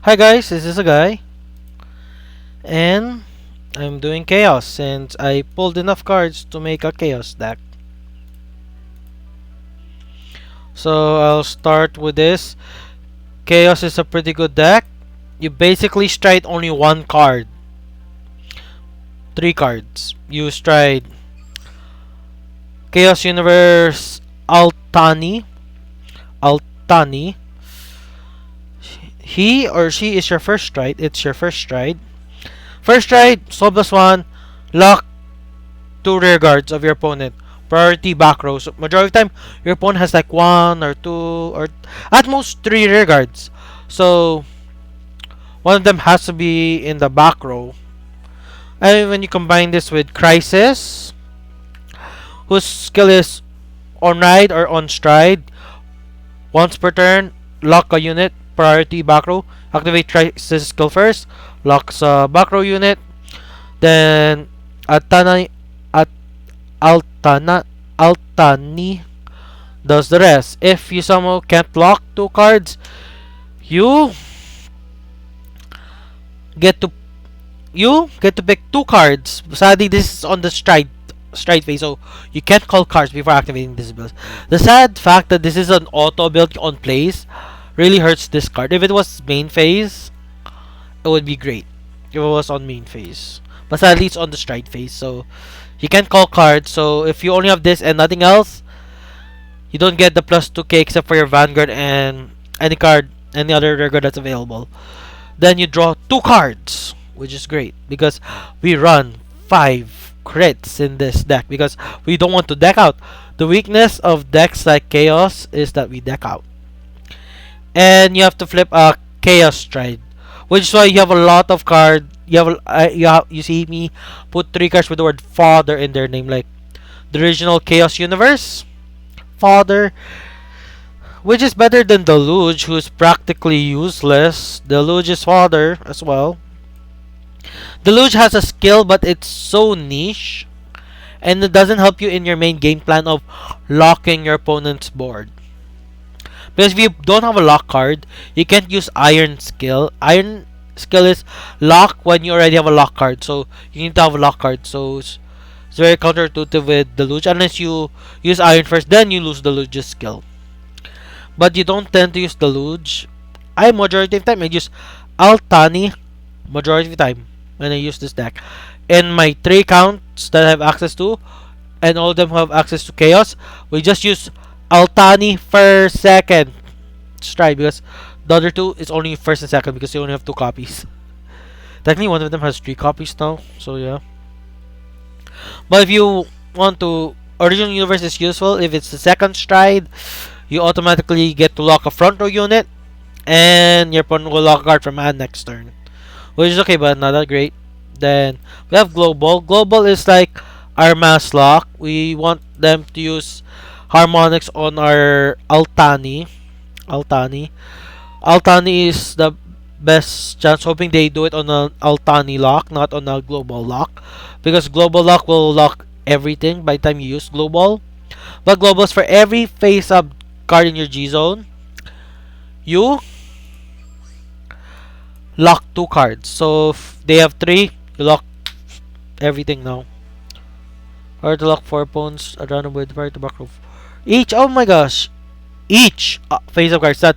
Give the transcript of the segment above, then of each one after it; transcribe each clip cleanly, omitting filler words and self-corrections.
Hi guys, this is a guy, and I'm doing chaos since I pulled enough cards to make a chaos deck. So I'll start with this. Chaos is a pretty good deck. You basically stride only one card. Three cards. You stride Chaos Universe Altani. Altani. He or she is your first stride. It's your first stride. First stride, soul plus one, lock two rear guards of your opponent. Priority back row. So majority of the time, your opponent has like one or two or at most three rear guards. So one of them has to be in the back row. And when you combine this with Crisis, whose skill is on ride or on stride, once per turn, lock a unit, priority back row. Activate Crisis skill first, locks a back row unit. Then Atana, at Altani does the rest. If you somehow can't lock two cards, you get to pick two cards. Sadly, this is on the stride phase, so you can't call cards before activating this ability. The sad fact that this is an auto ability on place really hurts this card. If it was main phase, it would be great. If it was on main phase, but sadly it's on the stride phase, so you can't call cards. So if you only have this and nothing else, you don't get the plus 2k except for your Vanguard and any other rare card that's available. Then you draw two cards, which is great because we run 5 crits in this deck because we don't want to deck out. The weakness of decks like Chaos is that we deck out. And you have to flip a Chaos Stride, which is why you have a lot of cards. You see me put 3 cards with the word father in their name, like the original Chaos Universe father, which is better than the Luge, who's practically useless. The Luge is father as well. The Luge has a skill, but it's so niche, and it doesn't help you in your main game plan of locking your opponent's board. Because if you don't have a lock card, you can't use Iron skill. Iron skill is lock when you already have a lock card, so you need to have a lock card. So it's very counterintuitive with the Luge. Unless you use Iron first, then you lose the Luge's skill. But you don't tend to use the Luge. Majority of the time I use Altani. Majority of the time when I use this deck. In my 3 accounts that I have access to, and all of them have access to Chaos, we just use Altani first, second stride, because the other 2 is only first and second because you only have 2 copies. Technically, one of them has 3 copies now, so yeah. But if you want to, Original Universe is useful. If it's the second stride, you automatically get to lock a front row unit, and your opponent will lock a card from hand next turn, which is okay, but not that great. Then we have Global. Global is like our mass lock. We want them to use harmonics on our Altani. Altani is the best chance, hoping they do it on an Altani lock, not on a Global lock, because Global lock will lock everything by the time you use Global. But Global is for every face-up card in your G zone, you lock 2 cards. So if they have 3, you lock everything now. Or to lock 4 opponents at random with prior to back row. Each, oh my gosh, each face up cards, that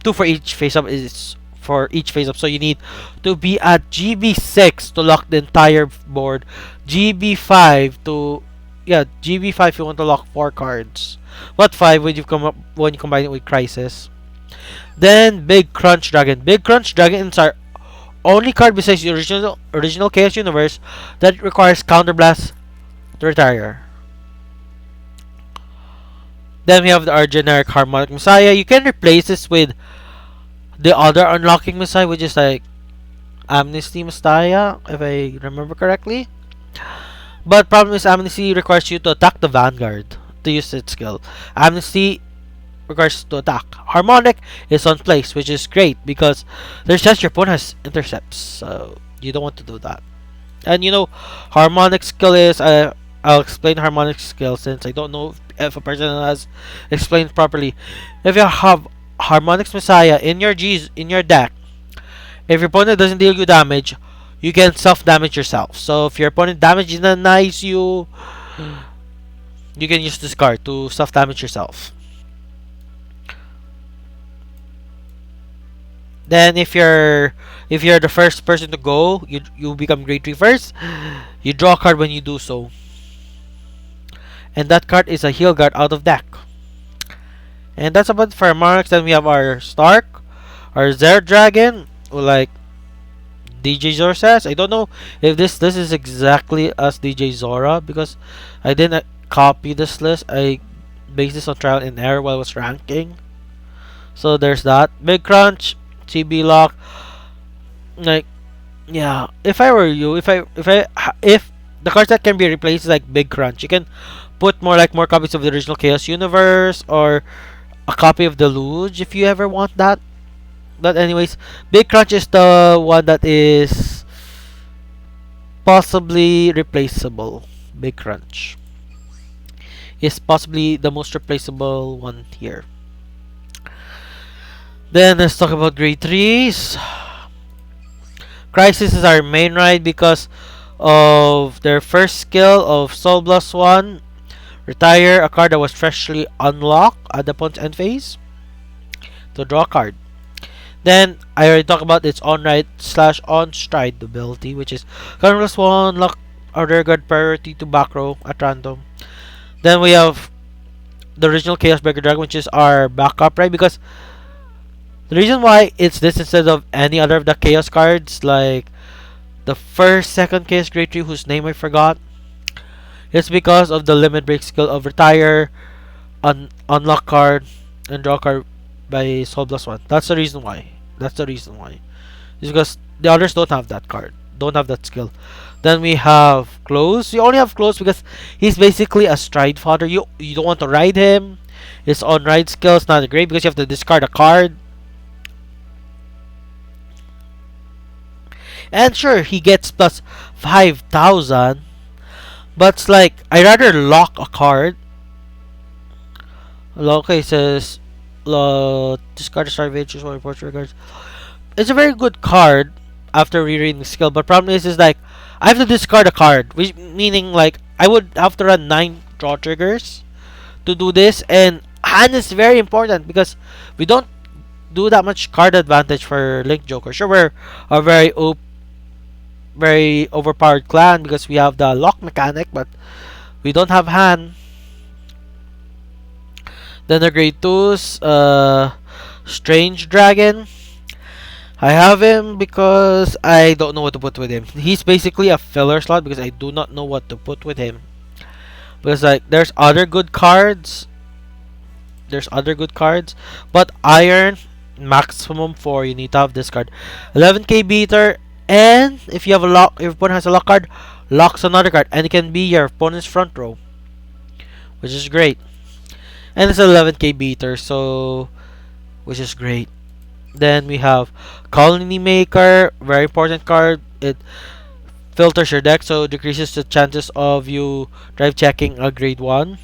2 for each face up is for each face up. So you need to be at GB6 to lock the entire board. GB5 to, yeah, GB5 if you want to lock 4 cards. But 5 when you combine it with Crisis. Then Big Crunch Dragon. Big Crunch Dragon is our only card besides the original Chaos Universe that requires Counterblast to retire. Then we have our generic Harmonic Messiah. You can replace this with the other unlocking Messiah, which is like Amnesty Messiah, if I remember correctly. But problem is, Amnesty requires you to attack the Vanguard to use its skill. Amnesty requires to attack. Harmonic is on place, which is great because there's just your opponent has intercepts, so you don't want to do that. And you know, Harmonic skill is I'll explain Harmonic skill since I don't know if a person has explained properly. If you have Harmonics Messiah in your deck, If your opponent doesn't deal you damage, you can self-damage yourself. So if your opponent damages nice you can use this card to self-damage yourself. Then if you're the first person to go, you become grade 3 first. You draw a card when you do so. And that card is a heal guard out of deck. And that's about for our marks. Then we have our Stark, our Zerd Dragon, like DJ Zora says. I don't know if this is exactly as DJ Zora because I didn't copy this list. I based this on trial and error while I was ranking. So there's that. Big Crunch, TB Lock. Like, yeah. If I were you, if the cards that can be replaced is like Big Crunch, you can put more copies of the original Chaos Universe or a copy of Deluge if you ever want that. But anyways, Big Crunch is the one that is possibly replaceable. Big Crunch is possibly the most replaceable one here. Then let's talk about grade 3s. Crisis is our main ride because of their first skill of Soul Blast 1. Retire a card that was freshly unlocked at the opponent's end phase to draw a card. Then I already talked about its on ride / on stride ability, which is card plus 1, lock or rear guard priority to back row at random. Then we have the original Chaos Breaker Dragon, which is our backup, right? Because the reason why it's this instead of any other of the Chaos cards, like the first, second Chaos Grade 3, whose name I forgot, it's because of the limit break skill of retire, unlock card, and draw card by Soul Blast 1. That's the reason why. It's because the others don't have that card, don't have that skill. Then we have Close. We only have Close because he's basically a stride fodder. You don't want to ride him. His on ride skill is not great because you have to discard a card. And sure, he gets plus 5,000. But it's like, I rather lock a card. Okay, it says discard a Starvation, choose one report regards. It's a very good card after rereading the skill, but problem is like I have to discard a card, which meaning like I would have to run 9 draw triggers to do this, and hand is very important because we don't do that much card advantage for Link Joker. Sure, we're a very overpowered clan because we have the lock mechanic, but we don't have hand. Then the grade 2s, Strange Dragon. I have him because I don't know what to put with him. He's basically a filler slot because I do not know what to put with him. Because like there's other good cards. But Iron, maximum 4, you need to have this card. 11k beater, and if you have if your opponent has a lock card, locks another card, and it can be your opponent's front row, which is great. And it's 11k beater, so which is great. Then we have Colony Maker, very important card. It filters your deck, so decreases the chances of you drive checking a grade 1.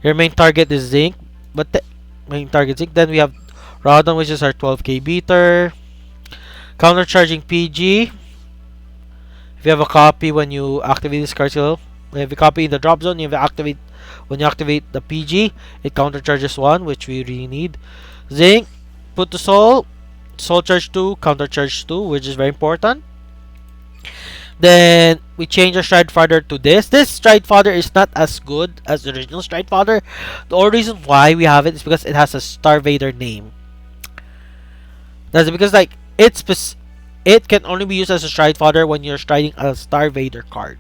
Your main target is Zinc, but main target Zinc. Then we have Rodon, which is our 12k beater. Countercharging PG. If you have a copy when you activate this card skill, when you have a copy in the drop zone, when you activate the PG, it countercharges 1, which we really need. Zinc, put to Soul charge 2, counter charge 2, which is very important. Then we change our Stride Fodder to this. This Stride Fodder is not as good as the original Stride Fodder. The only reason why we have it is because it has a Starvader name. That's because like it can only be used as a Stride Fodder when you're striding a Starvader card,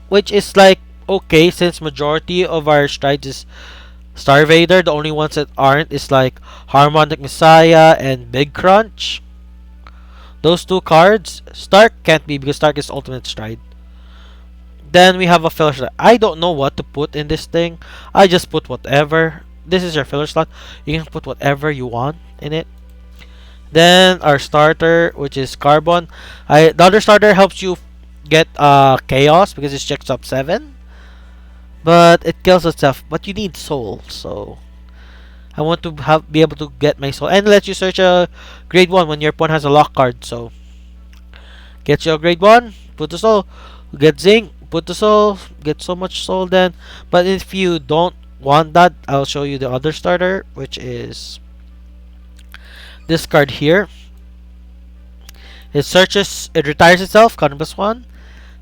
which is like okay, since majority of our strides is Starvader. The only ones that aren't is like Harmonic Messiah and Big Crunch. Those 2 cards. Stark can't be because Stark is ultimate stride. Then we have a filler slot. I don't know what to put in this thing. I just put whatever. This is your filler slot. You can put whatever you want in it. Then our starter, which is Carbon. The other starter helps you get Chaos because it checks up 7. But it kills itself. But you need Soul, so I want to have be able to get my soul, and let you search a grade 1 when your opponent has a lock card. So get your grade 1, put the soul, get zinc, put the soul, get so much soul then. But if you don't want that, I'll show you the other starter, which is this card here. It searches, it retires itself, counter +1.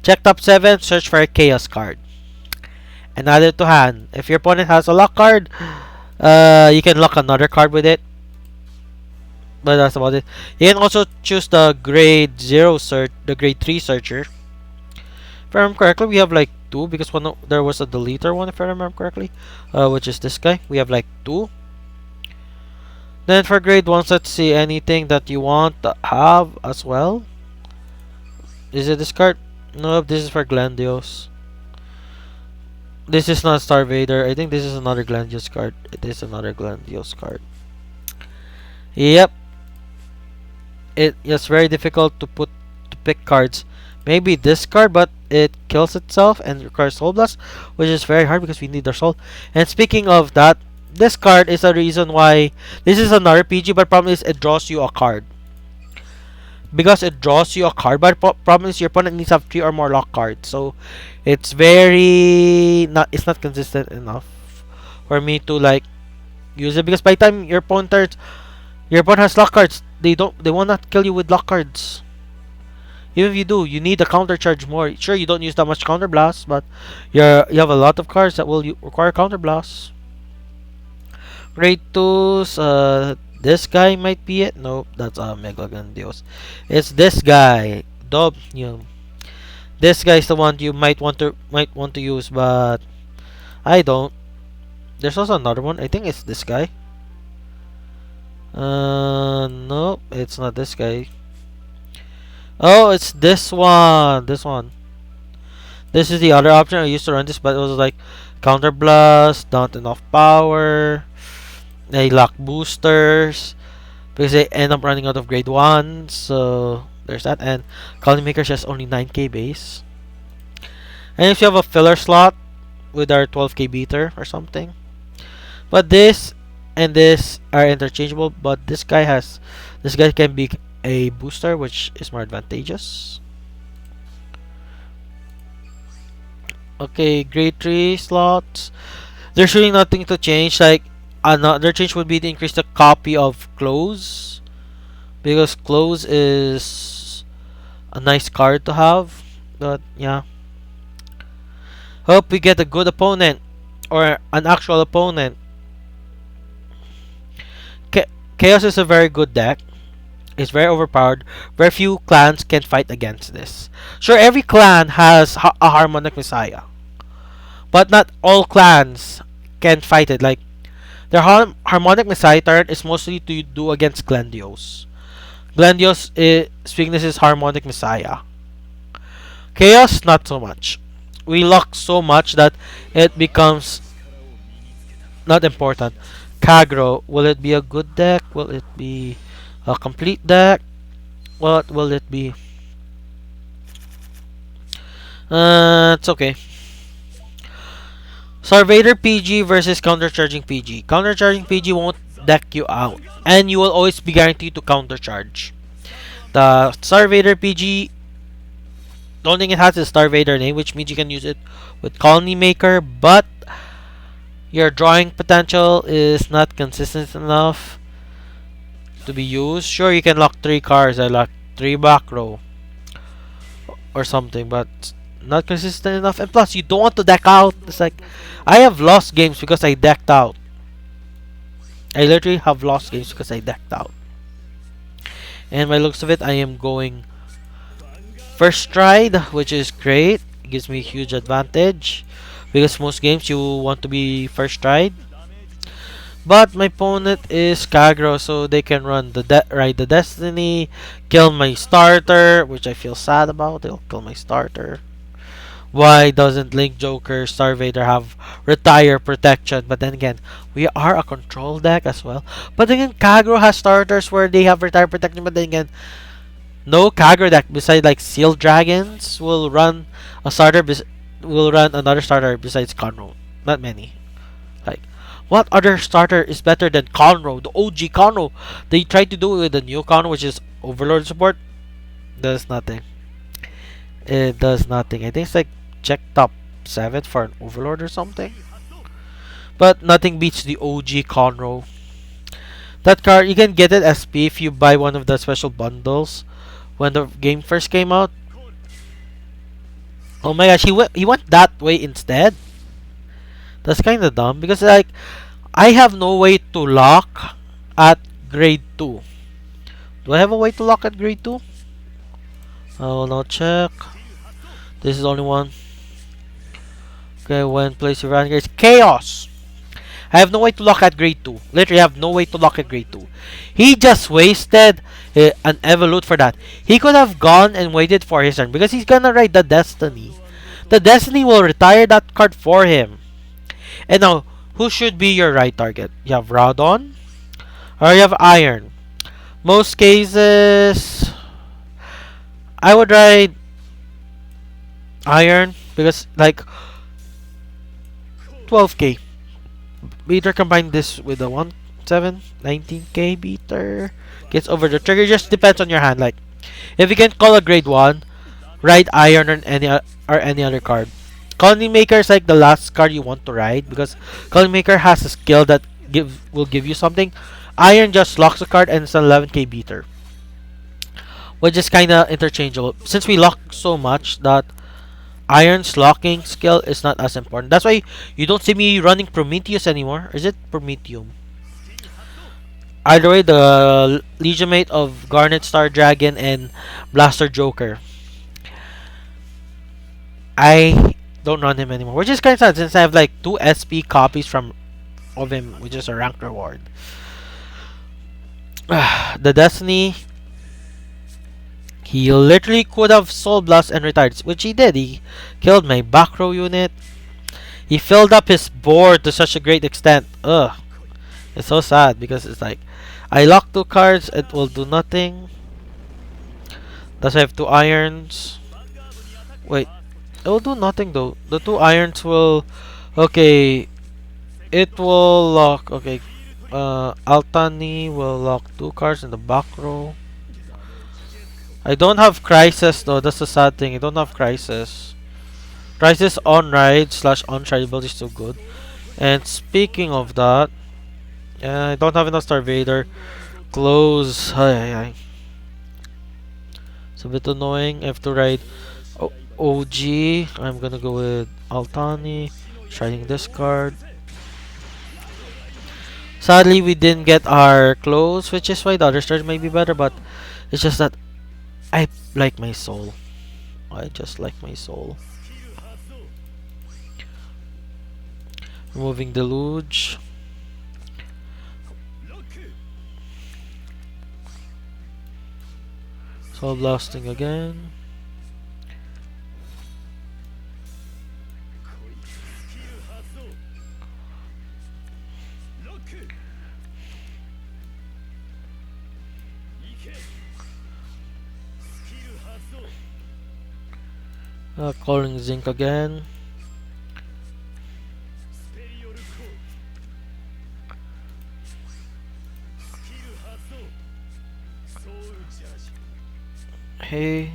Check top 7, search for a chaos card. And add it to hand. If your opponent has a lock card, you can lock another card with it. But that's about it. You can also choose the grade 0 search, the grade 3 searcher. If I remember correctly, we have like 2 because there was a deleter one, if I remember correctly, which is this guy. We have like 2. Then for grade 1, let's see anything that you want to have as well. Is it this card? Nope, this is for Glandios. This is not Star Vader. I think this is another Glandios card. It is another Glandios card. Yep. It's very difficult to pick cards. Maybe this card, but it kills itself and requires Soul Blast, which is very hard because we need our soul. And speaking of that, this card is a reason why this is another PG, but problem is it draws you a card. Because it draws you a card, but problem is your opponent needs to have 3 or more lock cards. So it's it's not consistent enough for me to like use it, because by the time your opponent has lock cards, they will not kill you with lock cards. Even if you do, you need a counter charge more. Sure, you don't use that much counter blast, but you have a lot of cards that will require counter blast. Grade 2s, this guy might be it. Nope, that's Mega Grandiose. It's this guy. This guy is the one you might want to use, but I don't. There's also another one. I think it's this guy. Nope, it's not this guy. Oh, it's this one. This one. This is the other option. I used to run this, but it was like counter blast, not enough power. They lack boosters because they end up running out of grade 1. So there's that. And Colony Maker's just only 9k base. And if you have a filler slot with our 12k beater or something. But this and this are interchangeable. But this guy can be a booster, which is more advantageous. Okay, grade 3 slots. There's really nothing to change. Like, another change would be to increase the copy of Close, because Close is a nice card to have. But yeah, hope we get a good opponent or an actual opponent. Chaos is a very good deck. It's very overpowered. Very few clans can fight against this. Sure, every clan has a Harmonic Messiah, but not all clans can fight it. Like, their Harmonic Messiah turret is mostly to do against Glandios. Glandios' weakness is Harmonic Messiah. Chaos, not so much. We lock so much that it becomes not important. Kagro, will it be a good deck? Will it be a complete deck? What will it be? It's okay. Sarvader PG versus Countercharging PG. Countercharging PG won't deck you out, and you will always be guaranteed to countercharge. The Sarvader PG, the only thing it has is Starvader name, which means you can use it with Colony Maker, but your drawing potential is not consistent enough to be used. Sure, you can lock 3 cards. I lock 3 back row or something, but not consistent enough. And plus, you don't want to deck out. It's like, I have lost games because I decked out. I literally have lost games because I decked out. And by looks of it, I am going first stride, which is great. It gives me a huge advantage because most games you want to be first stride. But my opponent is Kagro, so they can run ride the Destiny, kill my starter, which I feel sad about. They'll kill my starter. Why doesn't Link Joker Starvader have retire protection? But then again, we are a control deck as well. But then again, Kagro has starters where they have retire protection. But then again, no Kagro deck besides like Seal Dragons will run another starter besides Conroe. Not many. Like, What other starter is better than Conroe, the OG Conroe? They tried to do it with the new Conroe, which is Overlord support. Does nothing. It does nothing. I think it's like check top 7 for an Overlord or something. But nothing beats the OG Conroe. That card, you can get it SP if you buy one of the special bundles when the game first came out. Oh my gosh, he went that way instead. That's kind of dumb because like I have no way to lock at grade 2. Do I have a way to lock at grade 2? I will now check. This is only one. Okay, when place your Vanguard is Chaos. I have no way to lock at grade 2. Literally, I have no way to lock at grade 2. He just wasted an Evolute for that. He could have gone and waited for his turn because he's gonna ride the Destiny. The Destiny will retire that card for him. And now, who should be your right target? You have Radon or you have Iron. Most cases, I would ride Iron because like 12k. Beater combine this with the 19k beater gets over the trigger. Just depends on your hand. Like if you can call a grade 1, ride Iron or any other card. Colony Maker is like the last card you want to ride because Colony Maker has a skill that will give you something. Iron just locks a card and it's an 11k beater, which is kinda interchangeable. Since we lock so much that Iron's locking skill is not as important. That's why you don't see me running Prometheus anymore. Is it Prometheum? Either way, the Legion Mate of Garnet Star Dragon and Blaster Joker. I don't run him anymore, which is kind of sad since I have like 2 SP copies of him, which is a rank reward. The Destiny, he literally could have Soul Blast and retired, which he did. He killed my back row unit. He filled up his board to such a great extent. Ugh. It's so sad because it's like I lock 2 cards, it will do nothing. Thus I have 2 irons. Wait, it will do nothing though. The 2 irons will, okay, it will lock, okay, Altani will lock 2 cards in the back row. I don't have Crisis though, that's the sad thing. I don't have Crisis. Crisis on ride / on ride ability is so good. And speaking of that, I don't have enough Star Vader. Close. Ay. It's a bit annoying. I have to ride OG. I'm gonna go with Altani. Trying this card. Sadly, we didn't get our close, which is why the other stars might be better, but it's just that I like my soul. I just like my soul. Removing Deluge. Soul Blasting again. Calling Zinc again. Hey,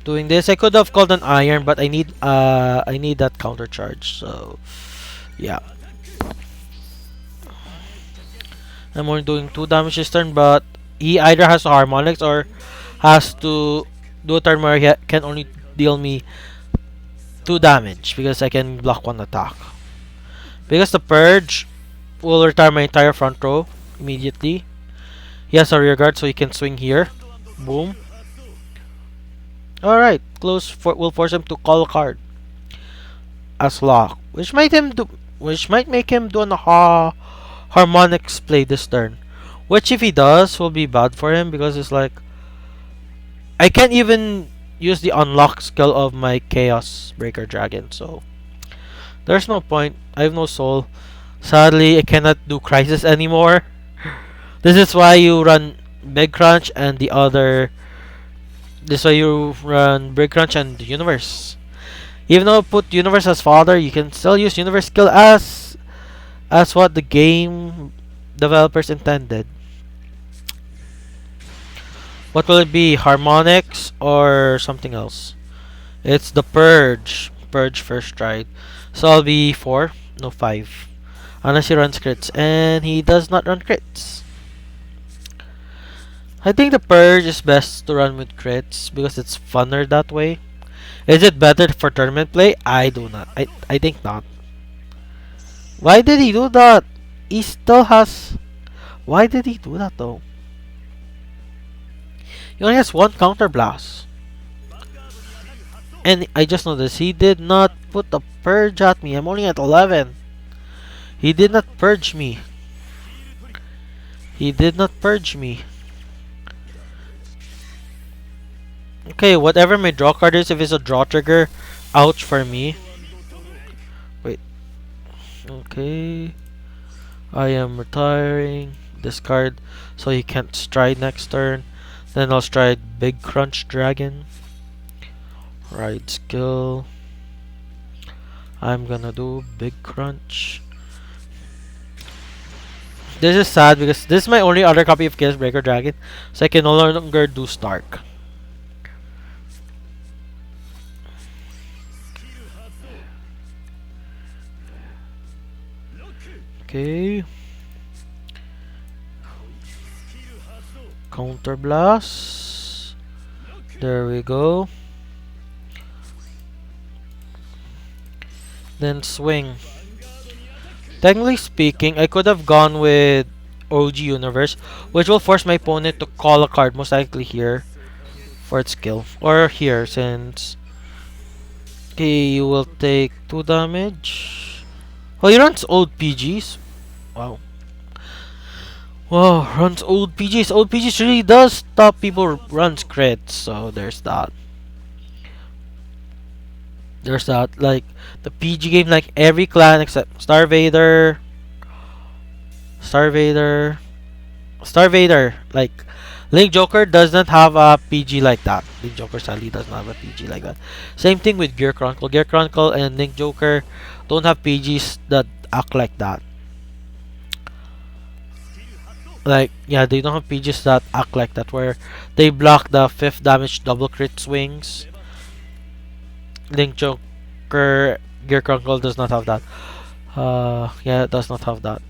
doing this. I could have called an iron, but I need that counter charge. So yeah, I'm only doing 2 damage this turn, but he either has harmonics or has to do a turn where he can only deal me 2 damage because I can block 1 attack. Because the purge will retire my entire front row immediately. He has a rear guard, so he can swing here. Boom. Alright, close will force him to call a card as lock, which might make him do an harmonics play this turn. Which if he does will be bad for him because it's like I can't even use the unlock skill of my Chaos Breaker Dragon, so there's no point. I have no soul. Sadly, I cannot do Crisis anymore. This is why you run Big Crunch and the other. This is why you run Big Crunch and the Universe. Even though I put Universe as father, you can still use Universe skill as as what the game developers intended. What will it be? Harmonics or something else? It's the Purge. Purge first stride. So I'll be 4, no 5. Unless he runs crits. And he does not run crits. I think the Purge is best to run with crits because it's funner that way. Is it better for tournament play? I do not. I think not. Why did he do that? He still has... Why did he do that though? He only has one counter blast. And I just noticed he did not put the purge at me. I'm only at 11. He did not purge me. He did not purge me. Okay, whatever my draw card is, if it's a draw trigger, ouch for me. Wait. Okay. I am retiring this card so he can't stride next turn. Then I'll stride Big Crunch Dragon. Ride skill. I'm gonna do Big Crunch. This is sad because this is my only other copy of Chaos Breaker Dragon, so I can no longer do Stark. Okay. Counter Blast. There we go. Then swing. Technically speaking, I could have gone with OG Universe, which will force my opponent to call a card, most likely here, for its skill. Or here, since... Okay, you will take 2 damage. Oh, he runs old PGs. Wow. Wow, runs old PGs. Old PGs really does stop people runs crits, so there's that. There's that, like, the PG game, like, every clan except Star Vader, like, Link Joker does not have a PG like that. Link Joker sadly does not have a PG like that. Same thing with Gear Chronicle. Gear Chronicle and Link Joker don't have PGs that act like that. Like, yeah, they don't have PGs that act like that, where they block the 5th damage double crit swings. Link Joker Gear Chronicle does not have that. Yeah, it does not have that.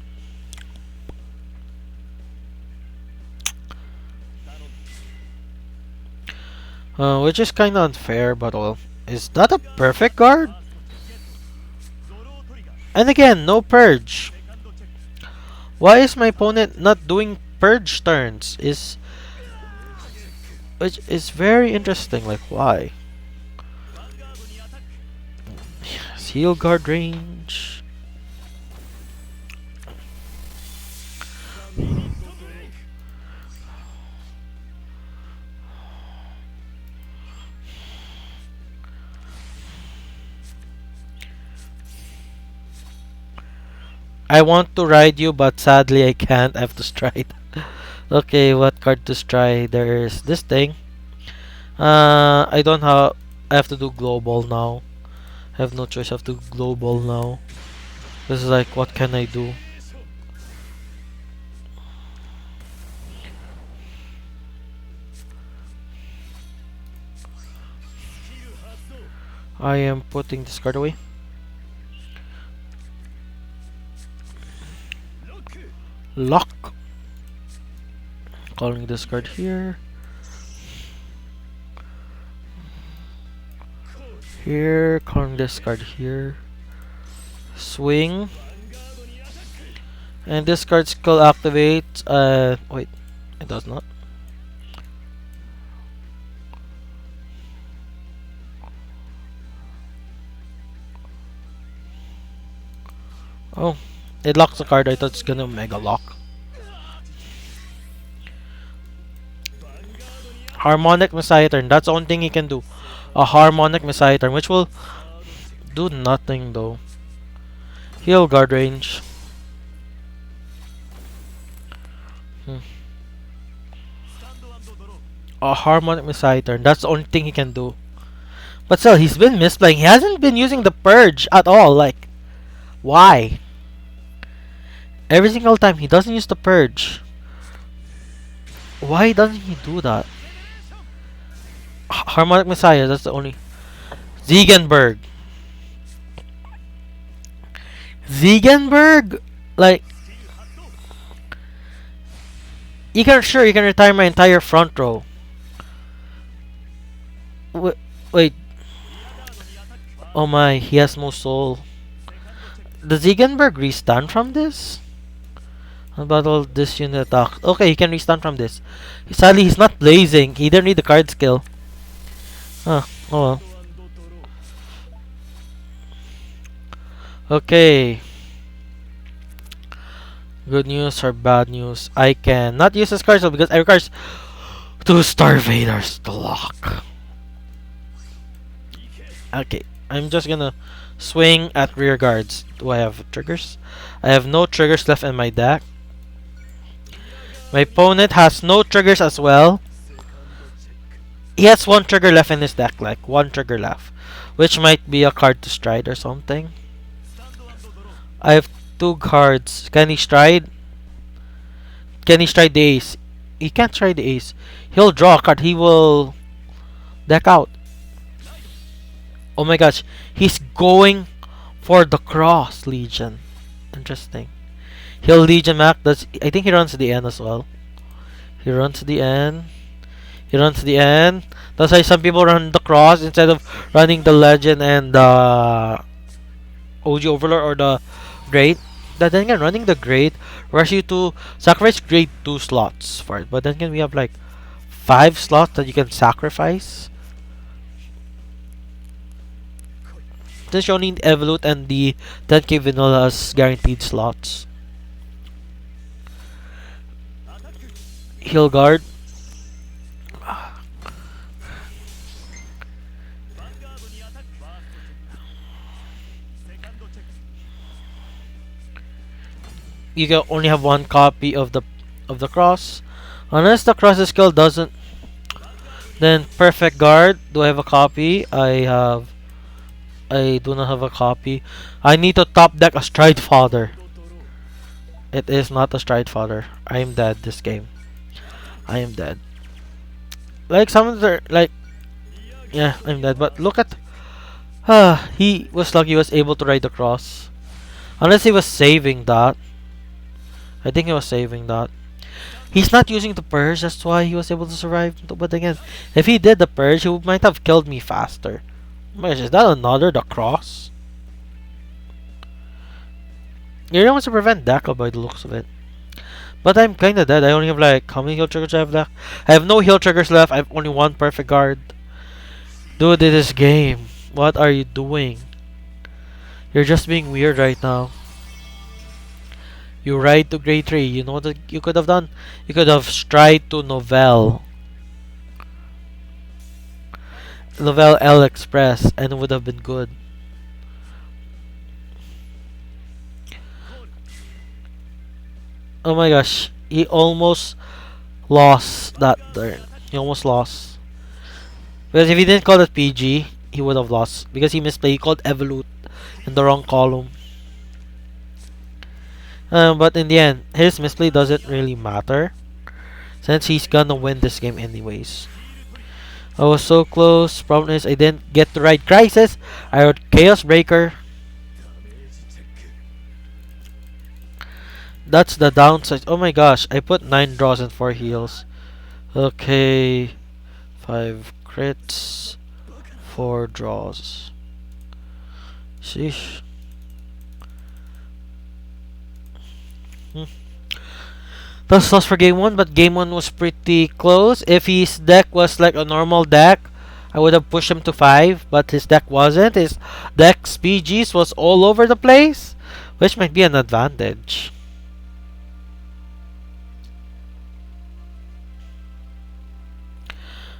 Which is kinda unfair, but well. Is that a perfect guard? And again, no purge. Why is my opponent not doing purge turns? Which is very interesting, like why? Yes, heal guard range. I want to ride you, but sadly I can't. I have to stride. Okay, what card to stride? There's this thing. I don't have. I have to do global now. I have no choice. I have to do global now. This is like, what can I do? I am putting this card away. Lock. Calling this card here. Here, calling this card here. Swing. And this card skill activates. Wait, it does not. Oh, it locks the card. I thought it's gonna mega lock. Harmonic Messiah turn. That's the only thing he can do. A Harmonic Messiah turn, which will do nothing though. Heal guard range. A Harmonic Messiah turn. That's the only thing he can do. But still, he's been misplaying. He hasn't been using the Purge at all. Like, why? Every single time he doesn't use the purge. Why doesn't he do that? Harmonic Messiah, that's the only. Ziegenberg. Ziegenberg? Like, you can retire my entire front row. Wait. Oh my, he has no soul. Does Ziegenberg restun from this? Battle this unit attack. Okay, he can restun from this. Sadly, he's not blazing. He didn't need the card skill. Huh. Oh well. Okay. Good news or bad news? I can not use this card because I requires 2-star Vaders to lock. Okay, I'm just gonna swing at rear guards. Do I have triggers? I have no triggers left in my deck. My opponent has no triggers as well. He has one trigger left in his deck, like one trigger left, which might be a card to stride or something. I have 2 cards. Can he stride? Can he stride the ace? He can't stride the ace. He'll draw a card. He will deck out. Oh my gosh, he's going for the cross Legion. Interesting. He'll Legion Mac. I think he runs to the end as well. He runs to the end. He runs to the end. That's why some people run the cross instead of running the legend and the OG Overlord or the Great. But then again, running the Great rush you to sacrifice Great 2 slots for it. But then again, we have like 5 slots that you can sacrifice. Since you only need Evolute and the 10k vanilla as guaranteed slots. Heal guard. You can only have 1 copy of the cross. Unless the cross skill doesn't, then perfect guard. Do I have a copy? I do not have a copy. I need to top deck a Stride Father. It is not a Stride Father. I am dead this game. I am dead. Like some of the like, yeah, I'm dead. But look at, he was lucky he was able to ride the cross. Unless he was saving that. I think he was saving that. He's not using the purge, that's why he was able to survive. But again, if he did the purge, he might have killed me faster. Oh my gosh, is that another the cross? He really wants to prevent Daka by the looks of it. But I'm kinda dead. I only have like, how many heal triggers I have left? I have no heal triggers left. I have only 1 perfect guard. Dude, this game. What are you doing? You're just being weird right now. You ride to grade 3. You know what you could have done? You could have stride to Novell. Novell L Express and it would have been good. Oh my gosh. He almost lost that turn. He almost lost. Because if he didn't call it PG, he would have lost. Because he misplayed. He called Evolute in the wrong column. But in the end, his misplay doesn't really matter. Since he's gonna win this game anyways. I was so close. Problem is I didn't get the right Crisis. I wrote Chaos Breaker. That's the downside. Oh my gosh, I put 9 draws and 4 heals. Okay. 5 crits. 4 draws. Sheesh. That's lost for game 1, but game 1 was pretty close. If his deck was like a normal deck, I would have pushed him to 5, but his deck wasn't. His deck's PGs was all over the place, which might be an advantage.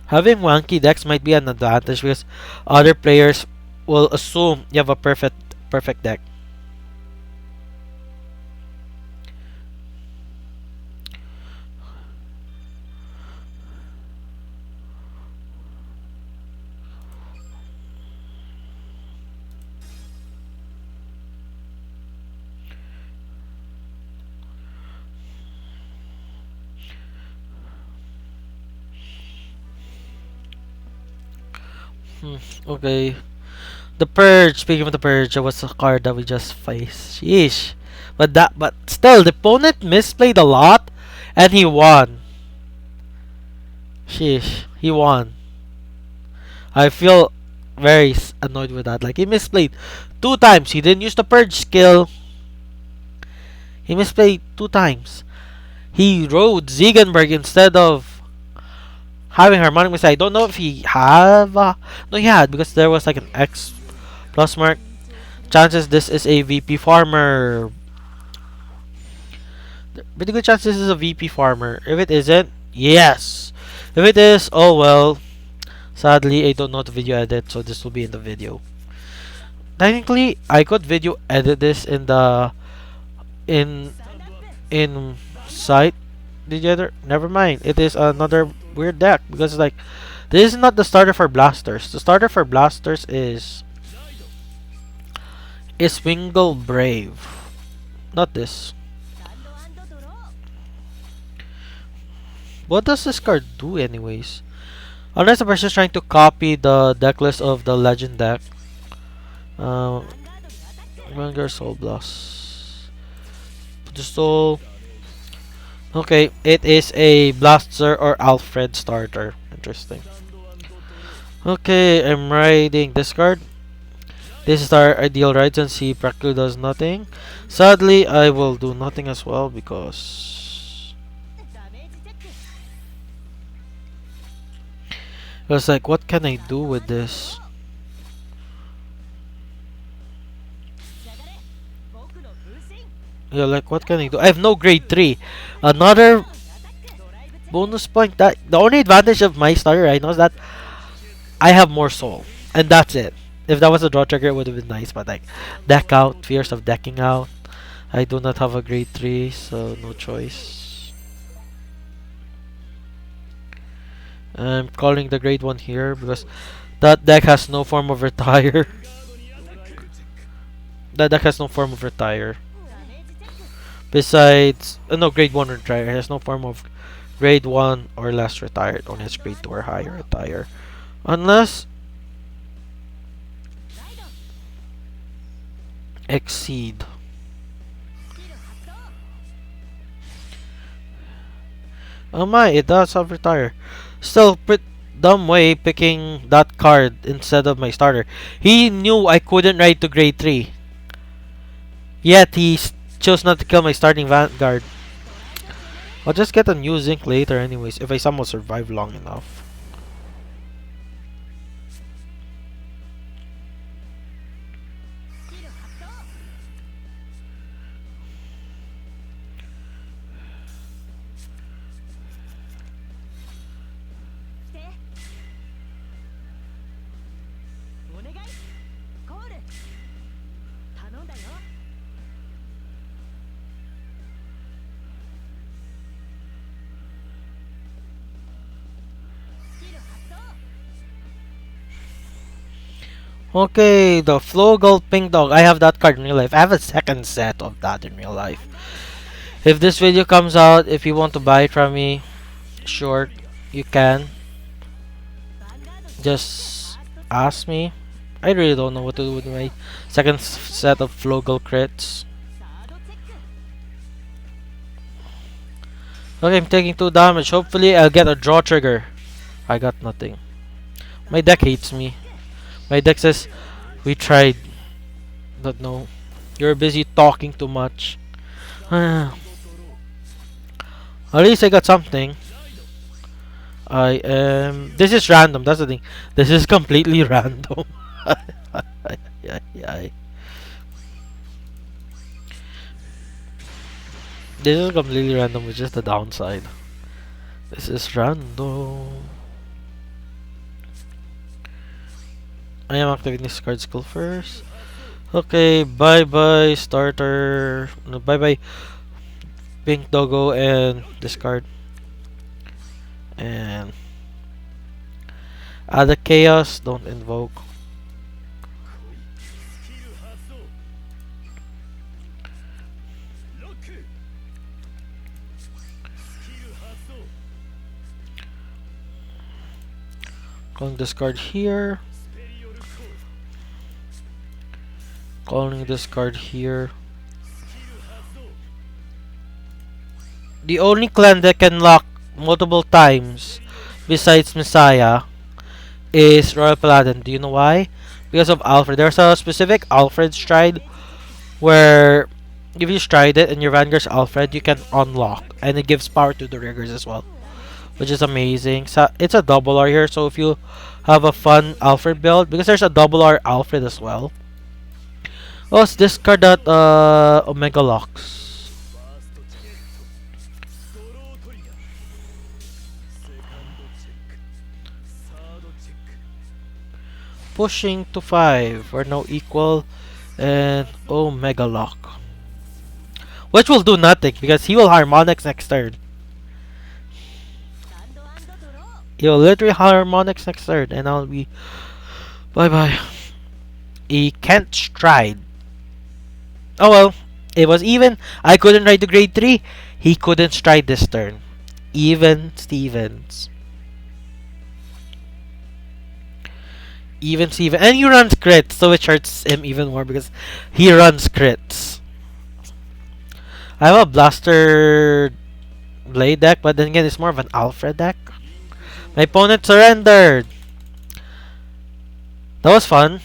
Having wonky decks might be an advantage because other players will assume you have a perfect deck. Okay. The Purge. Speaking of the Purge, that was a card that we just faced. Sheesh. But still, the opponent misplayed a lot, and he won. Sheesh, he won. I feel very annoyed with that. Like he misplayed two times. He didn't use the Purge skill. He misplayed two times. He rode Ziegenberg instead of having Harmonic Missile. I don't know if he have. No, he had because there was like an X plus mark. Chances this is a VP farmer. Pretty good chance this is a VP farmer. If it isn't, yes. If it is, oh well. Sadly, I don't know how to video edit, so this will be in the video. Technically, I could video edit this in the in in site. Did you ever? Never mind. It is another weird deck because like this is not the starter for blasters. The starter for blasters is Wingle Brave, not this. What does this card do anyways? Unless the person is trying to copy the deck list of the legend deck. Vanguard Soul Blast. Put the soul. Okay, it is a Blaster or Alfred starter. Interesting. Okay, I'm riding this card. This is our ideal ride since he practically does nothing. Sadly, I will do nothing as well because I was like, what can I do with this? Yeah, like what can I do? I have no grade 3. Another bonus point. That the only advantage of my starter right now is that I have more soul. And that's it. If that was a draw trigger, it would have been nice, but like deck out, fears of decking out. I do not have a grade 3, so no choice. I'm calling the grade 1 here because that deck has no form of retire. That deck has no form of retire. Besides, no, grade 1 retire. It has no form of grade 1 or less retired. Only has grade 2 or higher retire. Unless exceed. Oh my, it does have retire. Still, pretty dumb way picking that card instead of my starter. He knew I couldn't ride to grade 3. Yet he chose not to kill my starting Vanguard. I'll just get a new Zinc later anyways, if I somehow survive long enough. Okay, the Flow Gold Pink Dog. I have that card in real life. I have a second set of that in real life. If this video comes out, if you want to buy it from me, sure, you can. Just ask me. I really don't know what to do with my second set of Flow Gold crits. Okay, I'm taking 2 damage. Hopefully, I'll get a draw trigger. I got nothing. My deck hates me. My deck says, we tried. But no. You're busy talking too much. At least I got something. I am... This is random, that's the thing. This is completely random. This is completely random, which is the downside. This is random. I am activating this card skill first. Okay, bye bye starter. No, bye bye Pink Doggo and discard. And add the chaos, don't invoke. Going discard here. Calling this card here. The only clan that can lock multiple times besides Messiah is Royal Paladin. Do you know why? Because of Alfred. There's a specific Alfred stride where if you stride it and your Vanguard's Alfred, you can unlock. And it gives power to the riggers as well, which is amazing. So it's a double R here, so if you have a fun Alfred build, because there's a double R Alfred as well. Oh, let's discard that Omega Locks. Pushing to 5. We're now equal. And Omega Lock. Which will do nothing because he will Harmonics next turn. He will literally Harmonics next turn and I'll be bye bye. He can't stride. Oh well. It was even. I couldn't ride to grade 3. He couldn't stride this turn. Even Stevens. Even Steven. And he runs crits, so it hurts him even more because he runs crits. I have a Blaster Blade deck, but then again, it's more of an Alfred deck. My opponent surrendered. That was fun.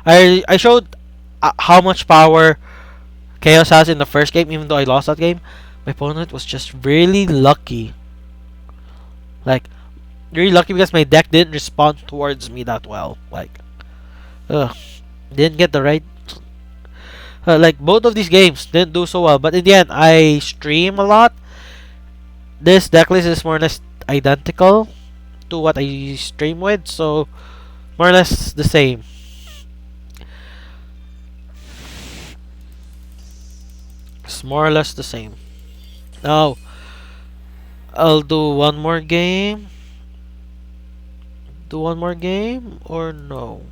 I showed how much power Chaos has in the first game, even though I lost that game. My opponent was just really lucky. Like, really lucky because my deck didn't respond towards me that well. Like, didn't get the right. Like, both of these games didn't do so well. But in the end, I stream a lot. This deck list is more or less identical to what I stream with. So, more or less the same. It's more or less the same. Now, I'll do one more game. Do one more game or no?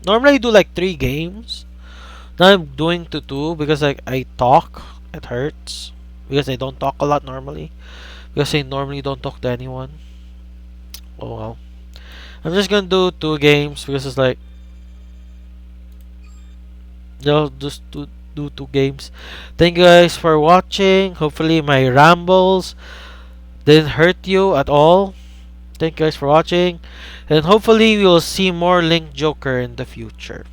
Normally I do like 3 games. Now I'm doing to 2 because I talk. It hurts. Because I don't talk a lot normally. Because I normally don't talk to anyone. Oh well. I'm just gonna do 2 games because it's like, just do 2 games. Thank you guys for watching. Hopefully my rambles didn't hurt you at all. Thank you guys for watching. And hopefully we will see more Link Joker in the future.